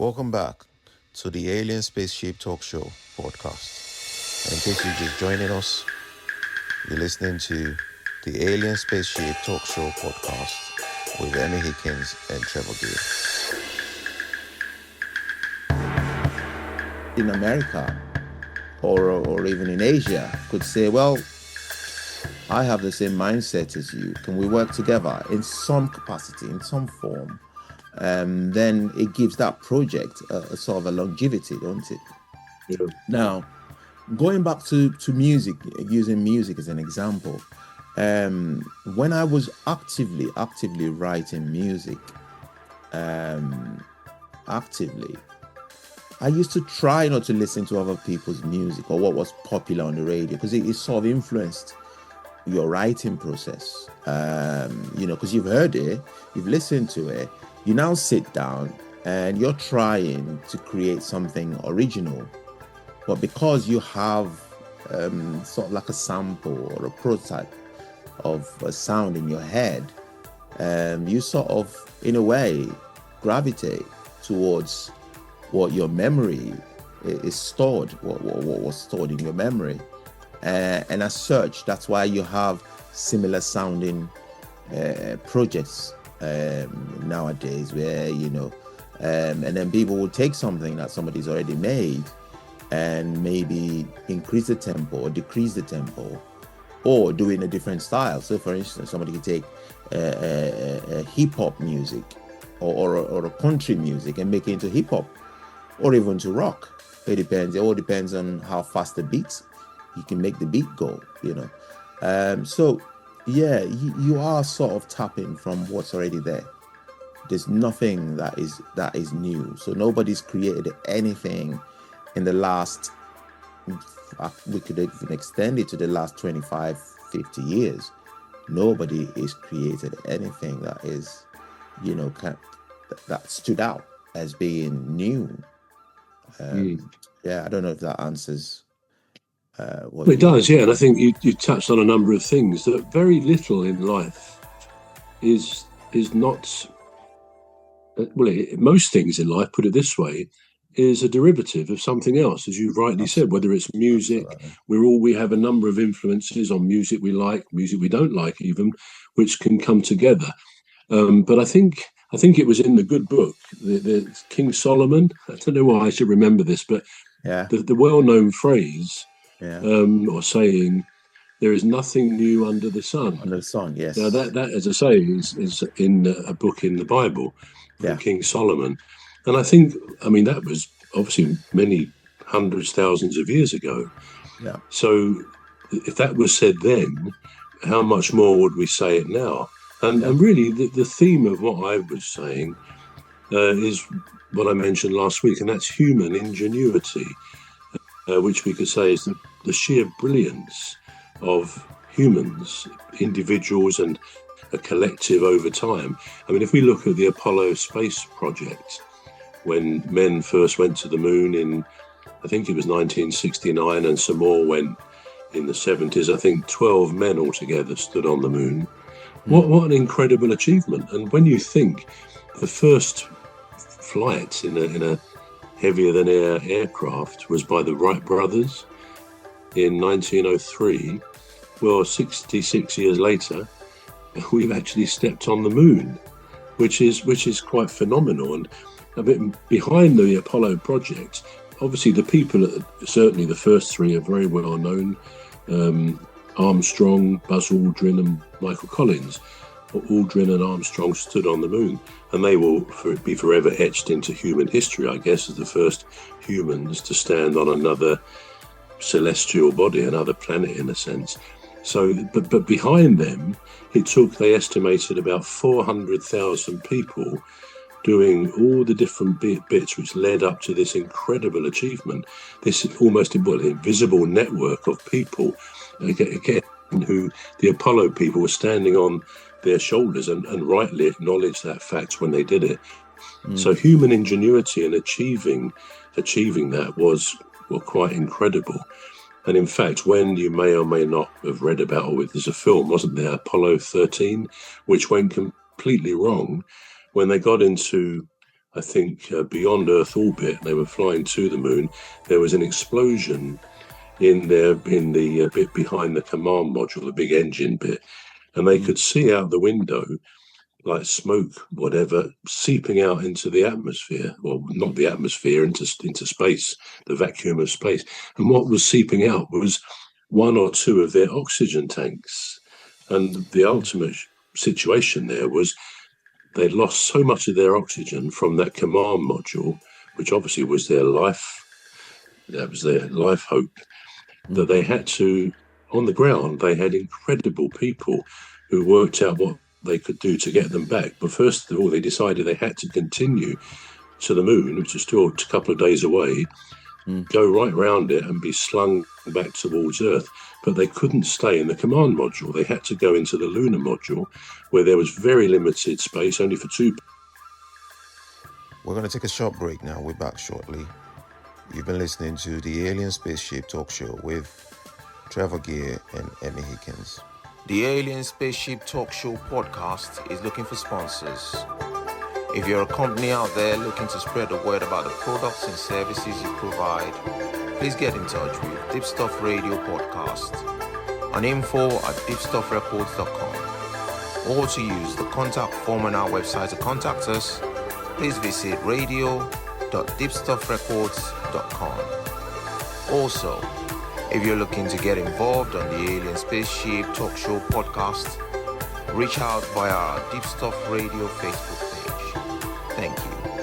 Welcome back to the Alien Spaceship Talkshow podcast. And in case you're just joining us, you're listening to the Alien Spaceship Talkshow podcast with Emmy Hikins and Trevor Gear. In America or even in Asia could say, well, I have the same mindset as you. Can we work together in some capacity, in some form? Then it gives that project a sort of a longevity, don't it? Yeah. Now, going back to music, using music as an example, when I was actively writing music, I used to try not to listen to other people's music or what was popular on the radio, because it sort of influenced your writing process. Because you've heard it, you've listened to it, you now sit down and you're trying to create something original, but because you have sort of like a sample or a prototype of a sound in your head, you sort of, in a way, gravitate towards what your memory is stored, what was stored in your memory. And as such, that's why you have similar sounding projects nowadays, where and then people will take something that somebody's already made and maybe increase the tempo or decrease the tempo, or do it in a different style. So for instance, somebody could take hip-hop music or a country music and make it into hip-hop or even to rock. It all depends on how fast the beats you can make the beat go, so yeah, you are sort of tapping from what's already there. There's nothing that is new. So nobody's created anything in the last, we could even extend it to the last 25, 50 years. Nobody is created anything that is, that stood out as being new. Yeah, I don't know if that answers it does, yeah. And I think you touched on a number of things, that very little in life is not, most things in life, put it this way, is a derivative of something else, as you rightly said, whether it's music. We have a number of influences on music we like, music we don't like even, which can come together. But I think it was in the good book, the King Solomon. I don't know why I should remember this, but the well-known phrase, or saying, there is nothing new under the sun. Under the sun, yes. Now that as I say, is in a book in the Bible, from King Solomon. And I think, that was obviously many hundreds, thousands of years ago. Yeah. So if that was said then, how much more would we say it now? And really, the theme of what I was saying is what I mentioned last week, and that's human ingenuity, which we could say is the sheer brilliance of humans, individuals, and a collective over time. If we look at the Apollo space project, when men first went to the moon in, I think it was 1969, and some more went in the 70s, I think 12 men altogether stood on the moon. What an incredible achievement. And when you think the first flight in a heavier than air aircraft was by the Wright brothers in 1903, well, 66 years later, we've actually stepped on the moon, which is quite phenomenal. And a bit behind the Apollo project, obviously the people, certainly the first three, are very well known. Armstrong, Buzz Aldrin and Michael Collins. Aldrin and Armstrong stood on the moon, and they will be forever etched into human history, I guess, as the first humans to stand on another celestial body, another planet in a sense. So, but behind them, they estimated about 400,000 people doing all the different bits which led up to this incredible achievement, this almost invisible network of people, again, who the Apollo people were standing on their shoulders, and rightly acknowledged that fact when they did it. So human ingenuity in achieving that was quite incredible. And in fact, when you may or may not have read about it, there's a film, wasn't there, Apollo 13, which went completely wrong when they got into I think, beyond Earth orbit, they were flying to the moon, there was an explosion in the bit behind the command module, the big engine bit, and they could see out the window like smoke, whatever, seeping out into the atmosphere, well, not the atmosphere, into space, the vacuum of space. And what was seeping out was one or two of their oxygen tanks. And the ultimate situation there was they'd lost so much of their oxygen from that command module, which obviously was their life, that was their life hope, that they had to, on the ground, they had incredible people who worked out what they could do to get them back. But first of all, they decided they had to continue to the moon, which is still a couple of days away, go right round it and be slung back towards Earth. But they couldn't stay in the command module. They had to go into the lunar module, where there was very limited space, only for two. We're going to take a short break now. We're back shortly. You've been listening to the Alien Spaceship Talk Show with Trevor Gear and Emmy Hikins. The Alien Spaceship Talk Show podcast is looking for sponsors. If you're a company out there looking to spread the word about the products and services you provide, please get in touch with Deepstuff Radio Podcast on info@deepstuffrecords.com, or to use the contact form on our website to contact us, please visit radio.deepstuffrecords.com. Also, if you're looking to get involved on the Alien Spaceship Talk Show podcast, reach out via our Deepstuff Radio Facebook page. Thank you.